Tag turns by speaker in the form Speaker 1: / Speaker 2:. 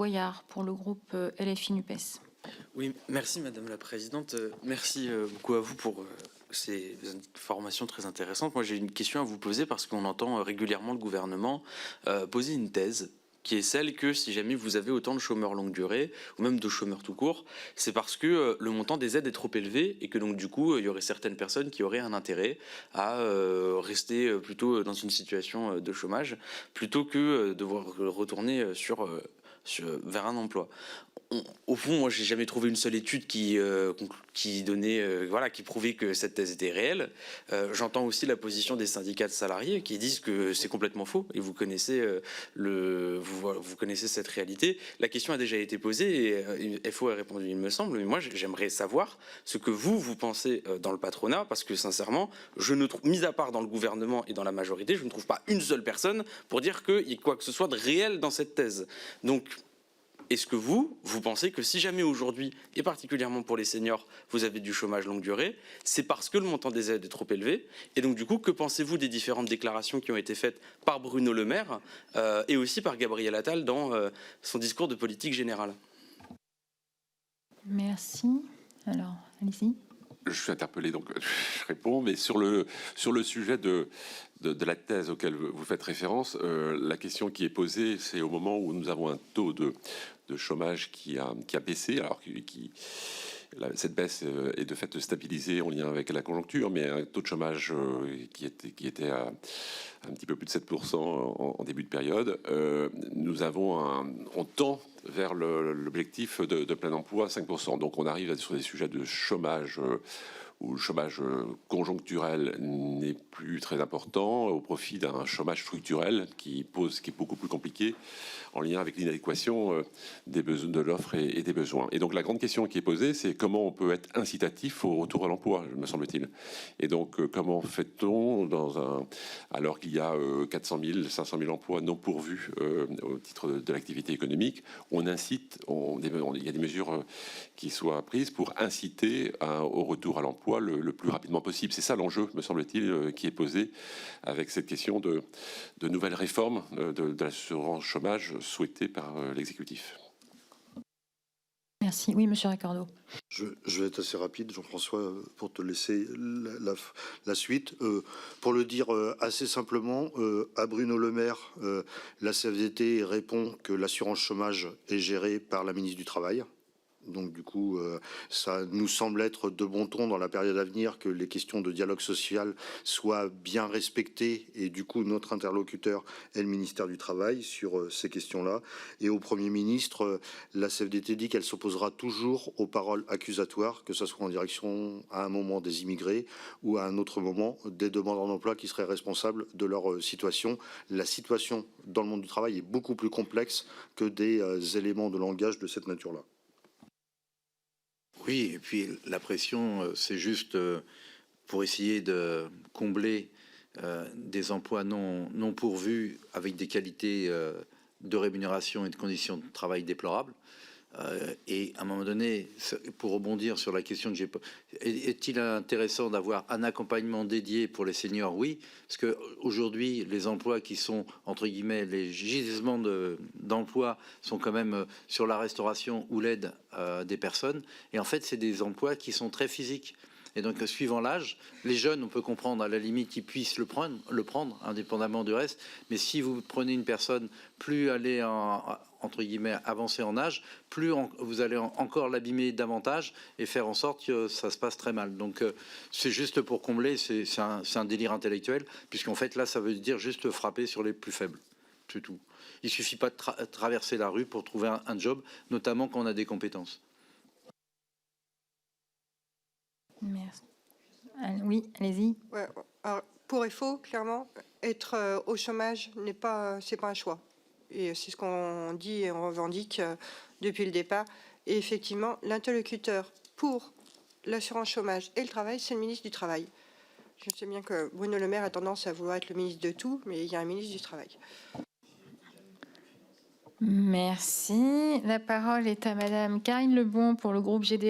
Speaker 1: Boyard pour le groupe LFI NUPES.
Speaker 2: Oui, merci Madame la Présidente. Merci beaucoup à vous pour ces informations très intéressantes. Moi, j'ai une question à vous poser parce qu'on entend régulièrement le gouvernement poser une thèse qui est celle que si jamais vous avez autant de chômeurs longue durée ou même de chômeurs tout court, c'est parce que le montant des aides est trop élevé et que donc du coup il y aurait certaines personnes qui auraient un intérêt à rester plutôt dans une situation de chômage plutôt que devoir retourner vers un emploi. Au fond, moi, j'ai jamais trouvé une seule étude qui donnait, qui prouvait que cette thèse était réelle. J'entends aussi la position des syndicats de salariés qui disent que c'est complètement faux. Et vous connaissez vous connaissez cette réalité. La question a déjà été posée et FO a répondu, il me semble. Mais moi, j'aimerais savoir ce que vous pensez dans le patronat, parce que sincèrement, je ne trouve, mis à part dans le gouvernement et dans la majorité, je ne trouve pas une seule personne pour dire qu'il y ait quoi que ce soit de réel dans cette thèse. Donc, est-ce que vous pensez que si jamais aujourd'hui, et particulièrement pour les seniors, vous avez du chômage longue durée, c'est parce que le montant des aides est trop élevé? Et donc du coup, que pensez-vous des différentes déclarations qui ont été faites par Bruno Le Maire et aussi par Gabriel Attal dans son discours de politique générale?
Speaker 1: Merci. Alors, allez-y.
Speaker 3: Je suis interpellé, donc je réponds. Mais sur le sujet de la thèse auquel vous faites référence, la question qui est posée, c'est au moment où nous avons un taux de chômage qui a baissé, alors cette baisse est de fait stabilisée en lien avec la conjoncture, mais un taux de chômage qui était à un petit peu plus de 7% en début de période. On tend vers l'objectif de plein emploi 5%. Donc on arrive sur des sujets de chômage où le chômage conjoncturel n'est plus très important au profit d'un chômage structurel qui est beaucoup plus compliqué en lien avec l'inadéquation des besoins de l'offre et des besoins. Et donc la grande question qui est posée, c'est comment on peut être incitatif au retour à l'emploi, me semble-t-il. Et donc comment fait-on alors qu'il y a 400 000, 500 000 emplois non pourvus au titre de l'activité économique, il y a des mesures qui soient prises pour inciter au retour à l'emploi le plus rapidement possible. C'est ça l'enjeu, me semble-t-il, qui est posé avec cette question de nouvelles réformes de l'assurance chômage souhaitée par l'exécutif.
Speaker 1: Merci. Oui, monsieur Riccardo.
Speaker 4: Je vais être assez rapide, Jean-François, pour te laisser la suite. Pour le dire assez simplement, à Bruno Le Maire, la CFDT répond que l'assurance chômage est gérée par la ministre du Travail. Donc du coup, ça nous semble être de bon ton dans la période à venir que les questions de dialogue social soient bien respectées. Et du coup, notre interlocuteur est le ministère du Travail sur ces questions-là. Et au Premier ministre, la CFDT dit qu'elle s'opposera toujours aux paroles accusatoires, que ce soit en direction à un moment des immigrés ou à un autre moment des demandeurs d'emploi qui seraient responsables de leur situation. La situation dans le monde du travail est beaucoup plus complexe que des éléments de langage de cette nature-là.
Speaker 5: Oui, et puis la pression, c'est juste pour essayer de combler des emplois non pourvus avec des qualités de rémunération et de conditions de travail déplorables. Et à un moment donné, pour rebondir sur la question que j'ai posée, est-il intéressant d'avoir un accompagnement dédié pour les seniors? Oui, parce qu'aujourd'hui, les emplois qui sont, entre guillemets, les gisements d'emploi sont quand même sur la restauration ou l'aide des personnes. Et en fait, c'est des emplois qui sont très physiques. Et donc, suivant l'âge, les jeunes, on peut comprendre à la limite qu'ils puissent le prendre, indépendamment du reste. Mais si vous prenez une personne, plus elle est entre guillemets avancée en âge, plus vous allez encore l'abîmer davantage et faire en sorte que ça se passe très mal. Donc, c'est juste pour combler, c'est un délire intellectuel, puisqu'en fait, là, ça veut dire juste frapper sur les plus faibles. C'est tout. Il ne suffit pas de traverser la rue pour trouver un job, notamment quand on a des compétences.
Speaker 1: Merci. Oui, allez-y.
Speaker 6: Ouais, alors, pour et faux, clairement, être au chômage c'est pas un choix. Et c'est ce qu'on dit et on revendique depuis le départ. Et effectivement, l'interlocuteur pour l'assurance chômage et le travail, c'est le ministre du Travail. Je sais bien que Bruno Le Maire a tendance à vouloir être le ministre de tout, mais il y a un ministre du Travail.
Speaker 1: Merci. La parole est à Madame Karine Lebon pour le groupe GDA.